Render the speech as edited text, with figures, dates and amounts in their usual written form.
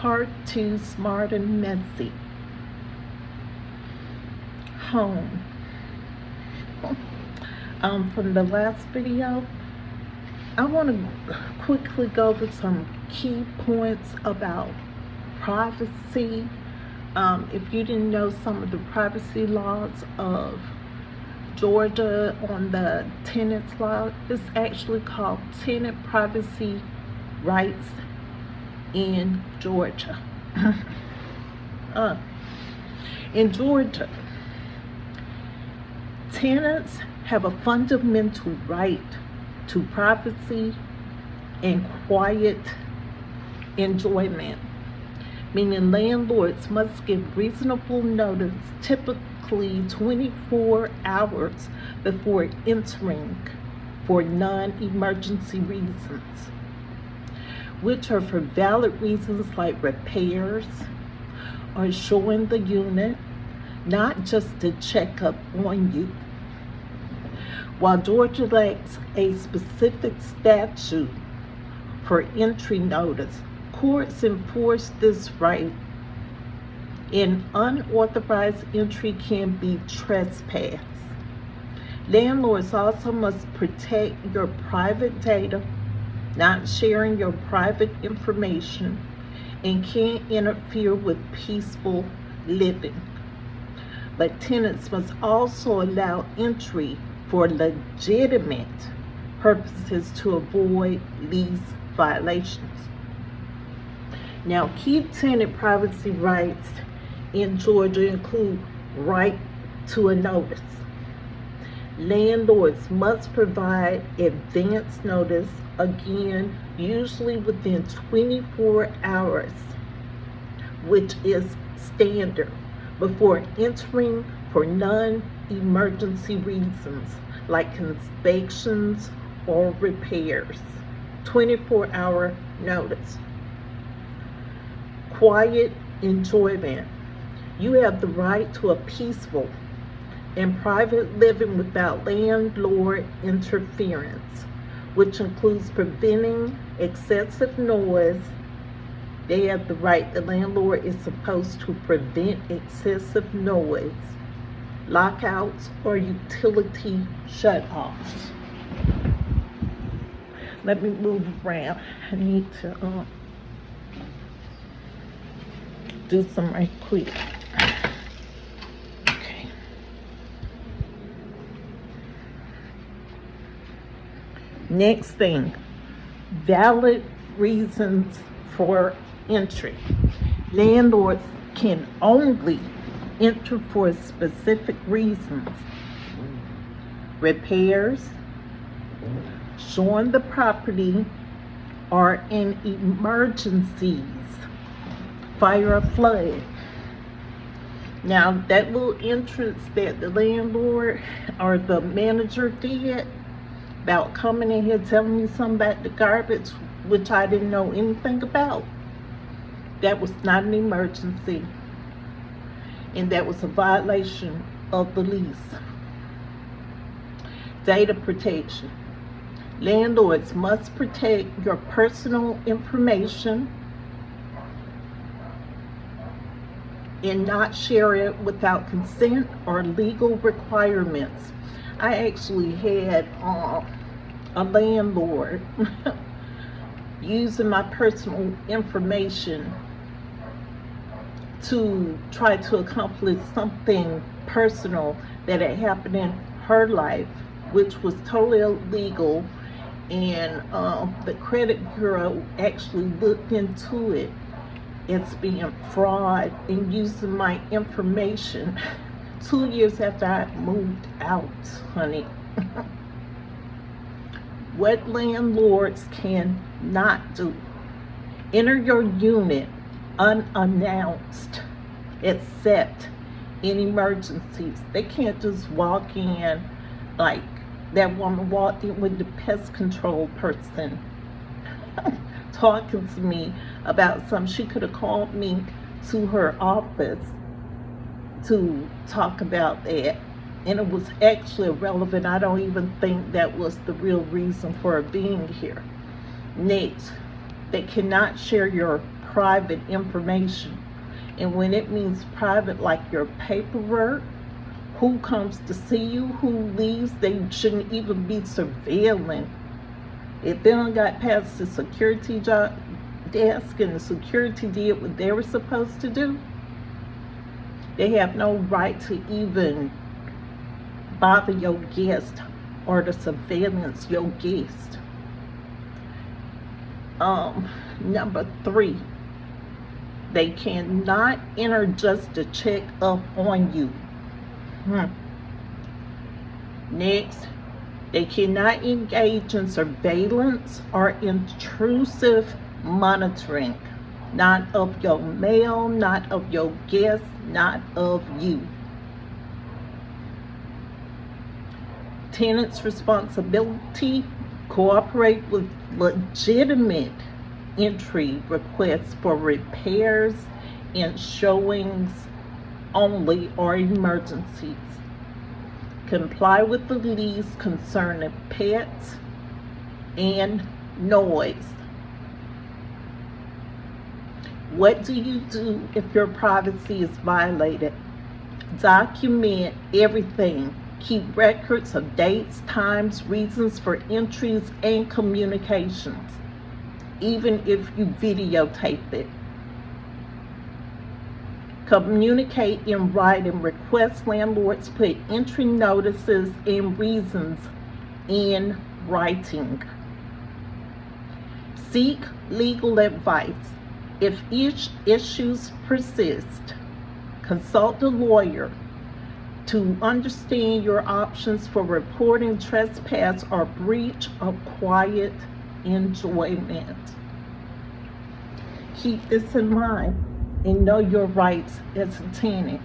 Part 2, Smart and Messy. Home. From the last video, I want to quickly go over some key points about privacy. If you didn't know some of the privacy laws of Georgia on the tenant law, it's actually called tenant privacy rights in Georgia. In Georgia, tenants have a fundamental right to privacy and quiet enjoyment, meaning landlords must give reasonable notice, typically 24 hours before entering for non-emergency reasons, which are for valid reasons like repairs or showing the unit, not just to check up on you. While Georgia lacks a specific statute for entry notice, courts enforce this right, and unauthorized entry can be trespass. Landlords also must protect your private data, not sharing your private information, and can't interfere with peaceful living. But tenants must also allow entry for legitimate purposes to avoid lease violations. Now, key tenant privacy rights in Georgia include right to a notice. Landlords must provide advance notice, again, usually within 24 hours, which is standard, before entering for non-emergency reasons like inspections or repairs. 24-hour notice. Quiet enjoyment. You have the right to a peaceful and private living without landlord interference, which includes preventing excessive noise. They have the right, the landlord is supposed to prevent excessive noise, lockouts, or utility shutoffs. Let me move around. I need to do some right quick. Okay. Next thing, valid reasons for entry. Landlords can only enter for specific reasons: repairs, showing the property, or in emergencies, fire or flood. Now, that little entrance that the landlord or the manager did about coming in here telling me something about the garbage, which I didn't know anything about, that was not an emergency, and that was a violation of the lease. Data protection. Landlords must protect your personal information and not share it without consent or legal requirements. I actually had a landlord using my personal information to try to accomplish something personal that had happened in her life, which was totally illegal, and the credit bureau actually looked into it as being fraud and using my information 2 years after I moved out, honey. What landlords cannot do: enter your unit unannounced except in emergencies. They can't just walk in like that woman walked in with the pest control person talking to me about something. She could have called me to her office to talk about that, and it was actually irrelevant. I don't even think that was the real reason for her being here. Next, they cannot share your private information. And when it means private, like your paperwork, who comes to see you, who leaves, they shouldn't even be surveilling. If they don't got past the security desk and the security did what they were supposed to do, they have no right to even bother your guest or to surveillance your guest. Number 3, they cannot enter just to check up on you. Next, they cannot engage in surveillance or intrusive monitoring, not of your mail, not of your guests, not of you. Tenants' responsibility: cooperate with legitimate entry requests for repairs and showings only or emergencies. Comply with the lease concerning pets and noise. What do you do if your privacy is violated? Document everything. Keep records of dates, times, reasons for entries, and communications, even if you videotape it. Communicate in writing. Request landlords put entry notices and reasons in writing. Seek legal advice. If issues persist, consult a lawyer to understand your options for reporting trespass or breach of quiet enjoyment. Keep this in mind and know your rights as a tenant.